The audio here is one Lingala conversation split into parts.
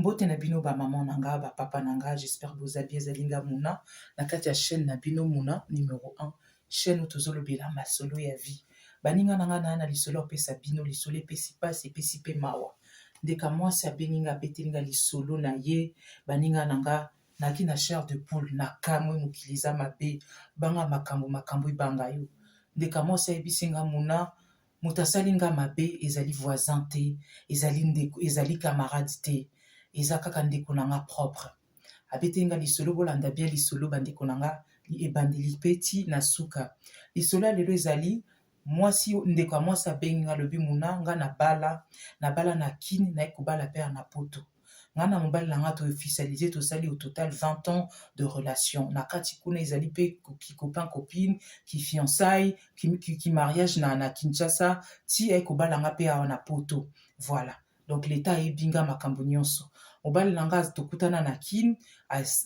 Mbote na bino ba maman nanga, ba papa nanga, j'espère que vous allez bien zalinga muna. Na kati ya chaîne na bino muna numéro 1, chaîne où tozolo bela masolo ya vie. Baninga nanga na lisolo pesa bino lisolo pesi pasi pesi pe mawa. Ndeka mwasi abeninga betelinga lisolo na ye, baninga nanga naki na chair de poule na kamwe mukiliza mabe, banga makambo ibanga yo. Ndeka mwasi ayebisinga muna mutasali nga mabe ezali voisin te, ezali camarade te. Eza kaka ndeko na nga propre. Abete nga lisolo bolanda bien lisolo bandeko na nga ebandeli peti na suka. Lisolo ya lelo ezali mwasi ndeko ya mwasi abengi nga lobi muna nga na bala na kini na ekobala père na poto. Nga na mobali na nga to officialisé tosali au total 20 ans de relation. Na kati kuna ezali pe ki copain copine, ki fiançailles, ki mariage na Kinshasa, ti ekobala nga pe awa na poto. Voilà. Donc l'état ebinga makambo nyonso. Mobali nanga tokutana na kin,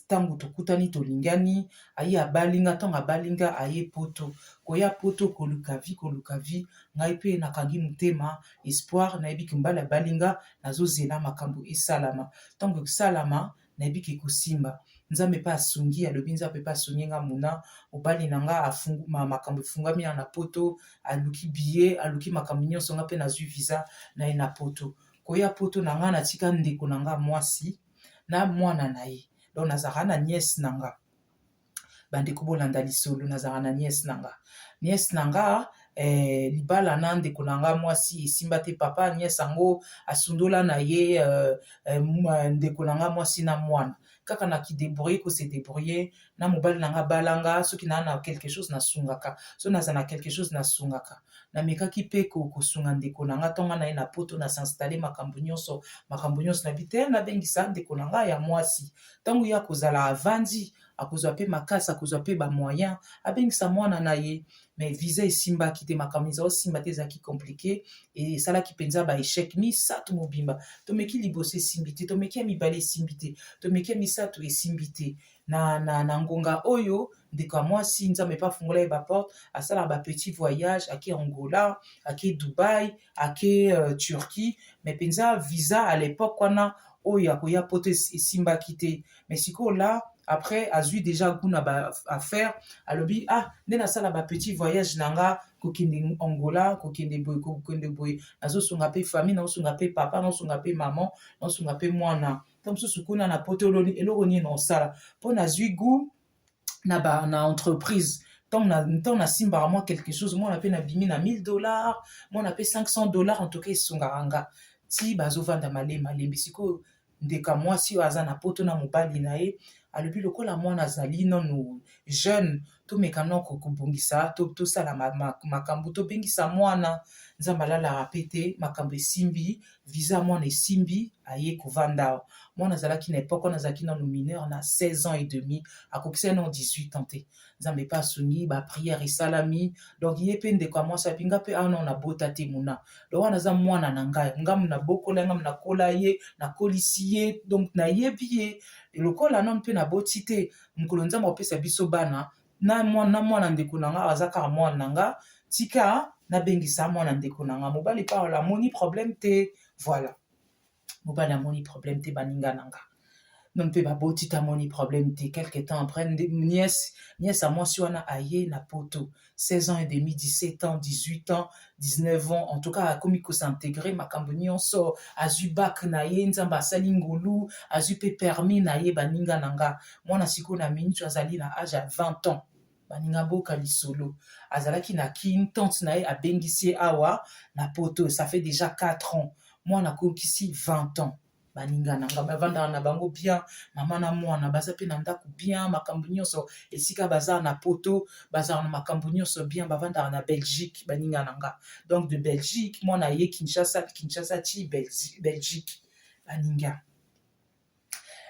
tangu tokutani tolingani, aye abalinga, tonga abalinga aye poto. Koya poto koluka vi, ngai pe nakangi mutema, espoir, na ebiki mbala abalinga, nazo zela makambo esalama. Tangu salama, na ebiki kosimba. Nzambe pa asungi, alobi nzambe pa asungi nga muna, mobali nanga makambo efungami na poto, aluki biye, aluki makambo nyonso nga pe nazwi visa na ye na poto. Koya poto na nga na tika ndeko na nga mwasi na mwana na ye. Donc nazaka na nièce na nga. Bandeko bolanda lisolo nazaka na nièce na nga. Nièce na nga libala na ndeko na nga mwasi esimba te papa nièce ango asundola na ye ndeko na nga mwasi na mwana. Kaka na ki débrouiller ko se débrouiller na mobali na nga balanga soki na quelque chose na sungaka. So naza na quelque chose na sungaka. Na mekaki pe ko sunga ndeko na nga tonga na ye na poto na s'installer makambo nyonso na bite na bengisa ndeko na nga ya mwasi. Tangu ya kozala avandi akozwa pe makasi akozwa pe ba moyen abengisa mwana na ye. Mais visa esimba ki te makambo ezao simba te ezaki compliqué et sala ki penza ba échec misato mobimba. Tomeki liboso esimbi te, tomeki ya mibale esimbi te, tomeki ya misato esimbi te. Na ngonga oyo ndeko ya mwasi nzambe pa fungola ye ba porte asala ba petit voyage ake Angola, ake Dubai, ake Turquie, mais penza visa à l'époque wana oyo akoya poto esimba ki te. Mais siko là après azui déjà kuna ba affaire alobi nde nasala ba petit voyage nanga kokende Angola kokende boy nazo sunga pe famille nazo sunga pe papa nazo sunga pe maman nazo sunga pe mwana comme ça kuna na poto eloko ni na sala po nazui goût na entreprise tant na simba moi quelque chose moi na pe na bimi na $1000 moi na pe $500 en tout cas sungaranga ti bazo vanda malembe siko ndeka mwasi aza na poto na mobali na ye alobi lokola mwana azali nanu jeune tomeka noko kobongisa tosala makambo tobengisa mwana nzambe alalaka pe te makambo esimbi visa mwana esimbi aye kovanda mwana azalaki na epoke wana azalaki nanu mineur na 16 ans et demi akokisa na 18 ans te nzambe pe asungi bapriere esalami donc ye mpe ndeko ya mwasi apinga mpe awa na bota te muna donc wana aza mwana na ngai ngamu na bokola ye ngamu nakola ye nakolisi ye donc nayebi ye lokola nano mpe naboti te mokolo nzambe apesa biso bana na mwana ndeko na nga aza kaka mwana na nga tika nabengisa mwana ndeko na nga mobali pa amoni problème te voilà mobali amoni problème te baninga na nga non mpe baboti te amoni problème te quelque temps après nièce à mwasi wana aye na poto 16 ans et demi 17 ans 18 ans 19 ans en tout cas akomi kosintegre makambo nyonso azwi bac na ye nzambe asali ngolu azwi pe permis na ye baninga na nga mwana sikoyo na minute azali na âge ya 20 ans baninga boka lisolo azalaki na kin tante na ye abengisi ye awa na poto ça fait déjà 4 ans mwana akokisi 20 ans baninga nanga bavandaka na bango bien mama na mwana baza pe na ndako bien makambo nyonso esika baza na poto baza na makambo nyonso bien bavandaka na Belgique baninga nanga donc de Belgique mwana ye Kinshasa ti Belgique baninga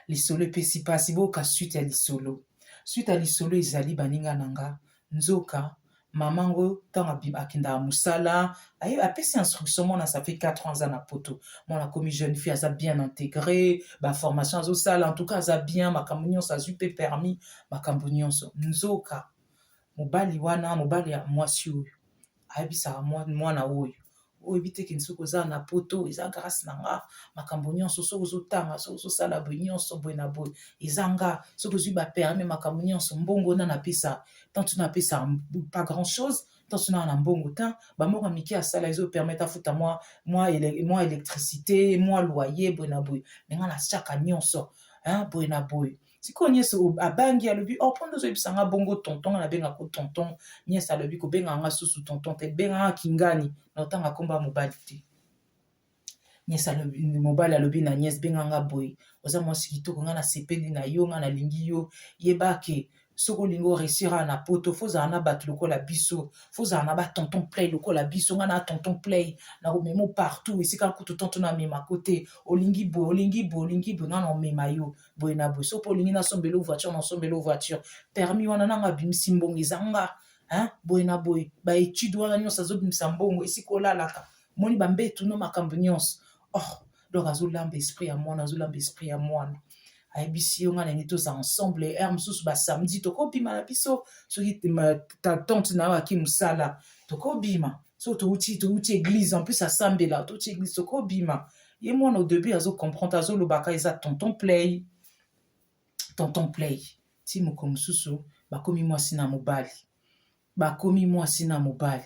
lisolo epesi pasi boka suite ya lisolo ezali baninga nanga nzoka mamango ntango akendaka mosala apesi instruction mwana ça fait 4 ans aza na poto mwana komi jeune fille aza bien intégré baformation azosala en tout cas aza bien makambo nyonso azwi pe permis makambo nyonso nzoka mobali wana mobali ya mwasi oyo ayebisaka mwana oyo oyebi te ke soki oza na poto eza grâce na nga makambo nyonso soki ozotanga soki ozosala boye nyonso boye na boye eza nga soki ozwi baperme makambo nyonso mbongo na napesa tantu napesa pas grand chose tantu na na mbongo ta bamoko mike asala ezopermettre afuta mwa électricité mwa loyer boye na boye me nga natiaka nyonso boye na boye sikoyo nyonso abangi alobi mpondo ozoyebisa nga bongo tonton nga nabengaka tonton nyonso alobi kobengaka nga susu tonton te bengaka kingani na otanga komba mobali te nyonso mobali alobi na nyonso benganga boye oza mwasi kitoko nga nasepeli na yo nga nalingi yo yebake soki olingi oresira na poto fozala na bato lokola biso fozala na batonton play lokola biso nga na tonton play na komema partout esika kutu tonton namemako te olingi boye nga na omema yo boye na boye soki mpo olingi nasombela voiture nasombela voiture permis wana nanga abimisi mbongo eza nga boye na boye baétude wana nyonso azobimisa mbongo esika olalaka moni bambetu no makambo nyonso donc azolamba esprit ya mwana ayebisi yo nga na nini toza ensemble ere mosusu basamedi tokobima na biso soki ta tante na yo aki mosala tokobima soki touti église en plus asambela touti église tokobima ye mwana au début azocomprendre azolobaka eza tonton play ti moko mosusu bakomi mwasi na mobali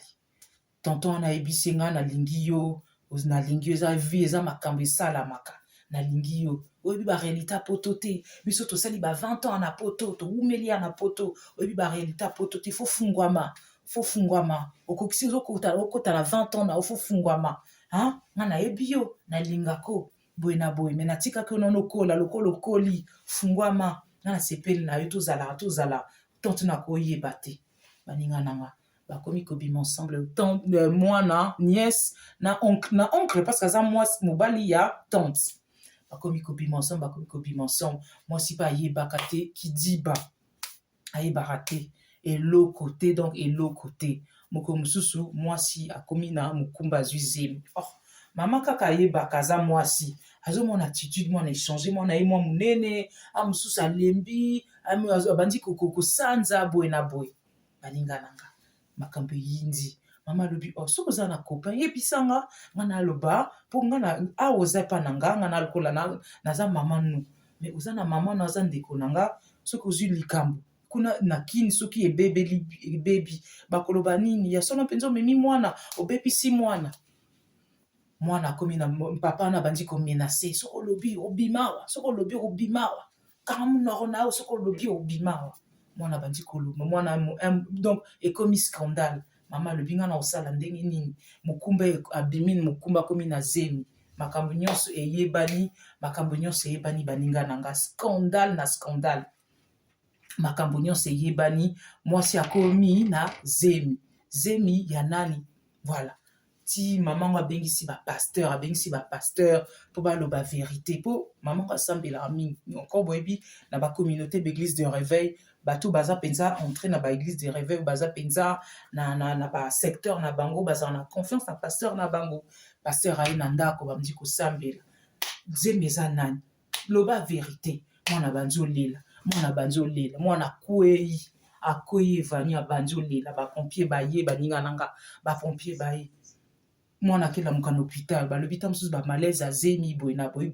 tonton wana ayebisi nga nalingi yo eza vie eza makambo esalamaka nalingi yo oyebi baréalité ya poto te biso tosali ba 20 ans na poto towumeli ya na poto oyebi baréalité ya poto te fofungwama okokisi okota na 20 ans na ofofungwama nga nayebi yo nalingako boye na boye me natikaki yo nono kola lokola okoli fungwama nga nasepeli na yo tozala tontu nakoyeba te baninga nanga bakomi kobima ensemble mwana nièce na oncle parce que aza mwasi mobali ya tante bakomi kobima ensemble mwasi mpe ayebaka te kidiba ayebaka te eloko te moko mosusu mwasi akomi na mokumba azwi zemi mama kaka ayebaka aza mwasi azomona attitude mwana échange mwana ye mwa monene mosusu alembi abandi kosanza boye na boye baninga nanga makambo yindi mama alobi soki oza na copain yebisanga nga naloba mpo nga awa oza epa na nga nga nalokola naza mama nu me oza na mama nu aza ndeko na nga soki ozwi likambo kuna na kini soki ebebi bakoloba nini ya solo mpenza omemi mwana obebisi mwana akomi na papa wana bandi komenase soki olobi obimawa kaka munoko na yo soki olobi obimawa mwana bandi koloba mwana donc ekomi scandale mama alobi nga na osala ndenge nini mokumba abimi mokumba akomi na zemi makambo nyonso eyebani baninga na nga scandale na scandale makambo nyonso eyebani mwasi akomi na zemi ya nani voilà ti mamango abengisi bapasteur mpo baloba vérité mpo mamango asambelaka mingi encore boyebi na bacommunauté baéglise de réveil bato baza mpenza entré na baéglise de réveil baza mpenza na basecteur na bango bazala na confiance na pasteur na bango pasteur aye na ndako bamdi kosambela nzembe eza nani loba vérité mwana banzi olela mwana akwei evani abanzi olela bapompier baye baninga nanga bapompier baye mwana akelamuka na hôpital balobi ta mosusu bamalaise azemi boye na boye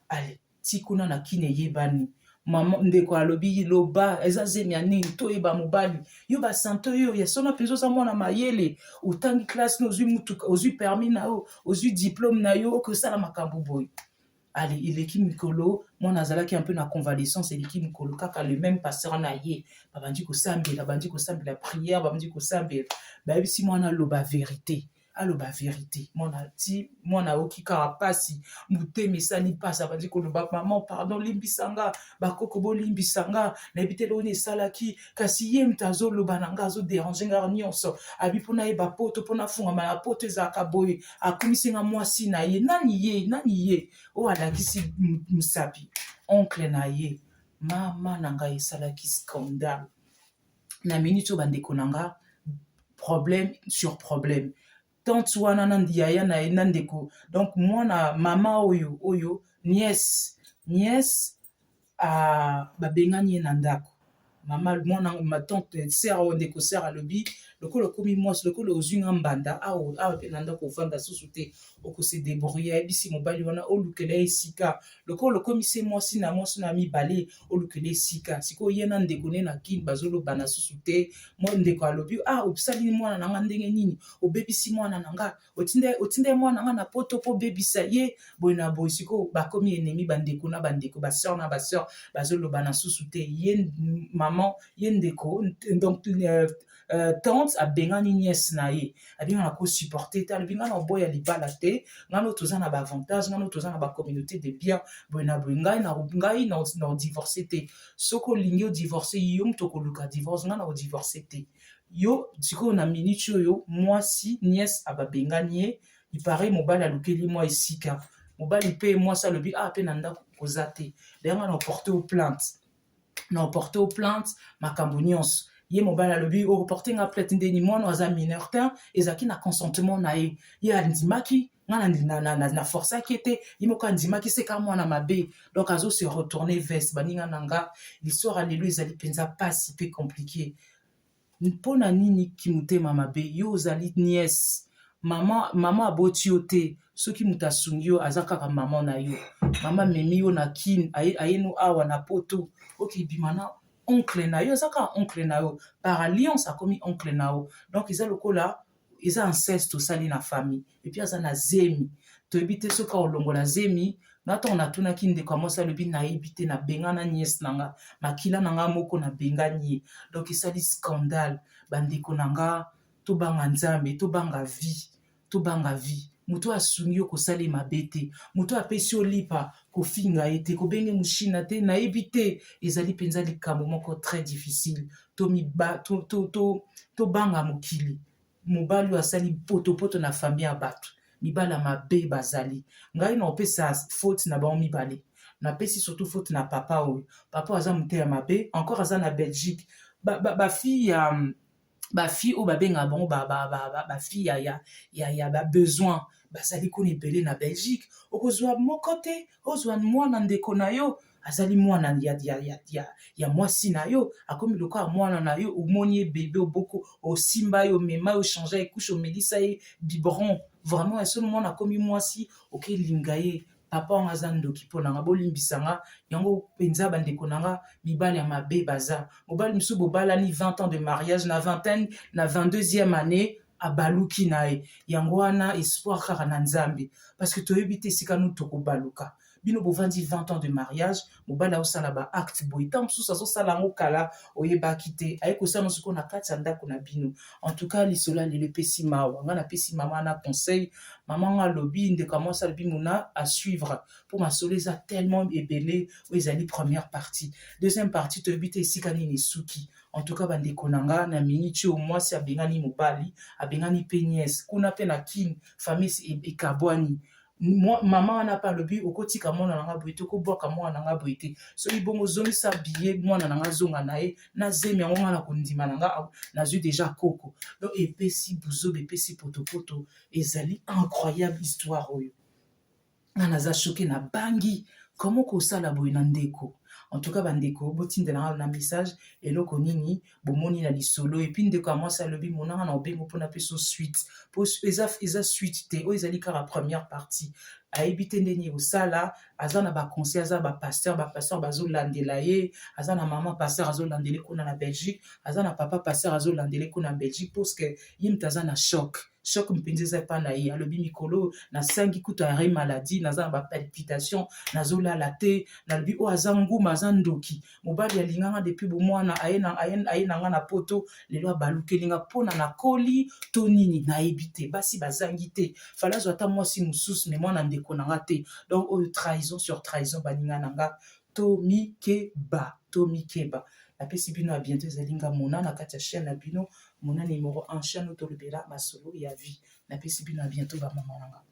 ale ti kuna na kini eyebani mama ndeko alobi loba eza zemi ya nini toyeba mobali yo basante oyo ya sona mpenza oza mwana mayele otangi classe no ozwi mutuka ozwi permis na yo ozwi diplôme na yo okosala makambo boye ale eleki mikolo mwana azalaki un peu na convalescence eleki mikolo kaka le même pasteur na ye babandi kosambela prière babandi kosambela bayebisi mwana aloba vérité mwana oki kaka pasi motema esali mpasi abandi koloba mama pardon limbisanga bakoko bolimbisanga nayebi te eloko nini esalaki kasi ye moto azoloba na nga azoderange nga nyonso abi mpona yeba poto mpona fungama ya poto ezalaka boye akomisi nga mwasi na ye nani ye oyo alakisi mosapi oncle na ye mama na ngai esalaki scandale na minute oyo bandeko na nga problème sur problème tante wana na yaya na ye na ndeko donc mwana mama oyo nièce babengani ye na ndako mama mwana ma tante sœur o ndeko sœur alobi lokola okomi mwasi lokola ozwi nga mbanda awa mpe na ndako ovanda susu te okose débrouiller ayebisi mobali wana olukela ye esika lokola okomi se mwasi na mwasi na mibale olukela esika sikoyo ye na ndeko ne na kini bazolobana susu te ndeko alobi osalini mwana na nga ndenge nini obebisi mwana na nga otinda ye mwana na nga na poto mpo obebisa ye boye na boye sikoyo bakomi enemi bandeko na bandeko basœur na basœur bazolobana susu te ye maman ye ndeko donc tante abengani nièce na ye abengana kosupporte te alobi ngai na oboya libala te ngai no toza na baavantage ngai no toza na bacommunauté de bien boye na boye ngai na odivorce te soki olingi odivorce yo moto okoluka divorce ngai na odivorce te yo sikoyo na minute oyo mwasi nièce ababengani ye ipare mobali alukeli mwa esika mobali mpe mwasi alobi mpe na ndako koza te dayanga na oporte au plainte makambo nyonso ye mobali alobi oporte nga plainte ndeni mwana aza mineur te ezalaki na consentement na ye ye andimaki ngai na forçaki ete ye moko andimaki seka mwana mabe donc azose retourne veste baninga na nga l'histoire alelo ezali mpenza pasi mpe compliqué mpo na nini kimotema mabe yo ozali nièce mama aboti yo te soki moto asungi yo aza kaka mama na yo mama amemi yo na kine ayeno awa na poto okebima na oncle na yo aza kaka oncle na yo par alliance akomi oncle na yo donc eza lokola eza anceste osali na famille epuis aza na zemi toyebi te soki olongola zemi nga ntango natunaki ndeko ya mwasi alobi nayebi te nabengana nièce na nga makila na nga moko nabengani ye donc esali scandale bandeko na nga tobanga nzambe tobanga vie moto asungi yo kosala ye mabe te moto apesi yo lipa kofinga ye te kobenge moshina te nayebi te ezali mpenza likambo moko très difficile tobanga mokili mobali oyo asali potopoto na famille ya bato mibali ya mabe bazali ngai na opesa faute na bango mibale napesi surtout faute na papa oyo papa aza mote ya mabe encore aza na Belgique bafille oyo babengaka bango bafille ya babesoin bazali kuna ebele na Belgique okozwa moko te ozwa mwana ndeko na yo azali mwana ya mwasi na yo akomi lokola mwana na yo omoni ye bebe oboko osimba ye omema ye ochange ye couche omelisa ye biberon vraiment esolo mwana akomi mwasi okelinga ye papa wanga aza ndoki mpo na nga bolimbisa nga yango mpenza bandeko na nga mibali ya mabe baza mobali mosusu bobalani 20 ans de mariage na vingtaine na 22e année abaluki na ye yango wana espoir kaka na nzambe parce que toyebi te esika nu tokobaluka bino bovandi 20 ans de mariage mobali aosala baacte boye ntango mosusu azosala yango kala oyebaki te aye kosala no sikoyo na kati ya ndako na bino en tout cas lisolo alelo epesi mawa ngai napesi mama na conseil mama nga alobi ndeko ya mwasi alobi mona à suivre mpo masolo eza tellement ebele oyo ezali première partie deuxième partie toyebi te esika nini esuki en tout cas bandeko na nga na miniti oyo mwasi abengani mobali abengani mpe nièce kuna mpe na kini famille ekabwani mama wana mpe alobi okotika mwana na nga boye te okobwaka mwana na nga boye te soki bongo ozongisa biye mwana na nga zonga na ye na zemi yango nga na kondima na nga nazwi deja koko donc epesi buzobe epesi potopoto ezali incroyable histoire oyo nga naza choke na bangi komo kosala boye na ndeko en tout cas bandeko botindela na message eloko nini bomoni na lisolo epuis ndeko ya mwasi alobi monanga na obengo mpona peso suite po eza suite te oyo ezali kaka première partie ayebi te ndeni osala aza na baconseil aza bapasteur bazolandela ye aza na mama pasteur azolandele kuna na Belgique aza na papa pasteur azolandele kuna na Belgique parceke ye moto aza na choc mpenza eza epa na ye alobi mikolo nasangi kuta arrêt maladie naza na bapalpitation nazolala te nalobi oyo aza nguma aza ndoki mobali alinganga depuis bomwana aye na nga na poto lelo abalukelinga mpona nakoli to nini nayebi te basi bazangi te fala azwa ata mwasi mosusu me mwana ndeko na nga te donc oyo trahison sur trahison baninga na nga tomikeba napesi bino ya bientôt ezali nga mona na kati ya chaîne na bino mona numéro 1 chaîne oyo tolobela masolo ya vie napesi bino ya bientôt bamama na nga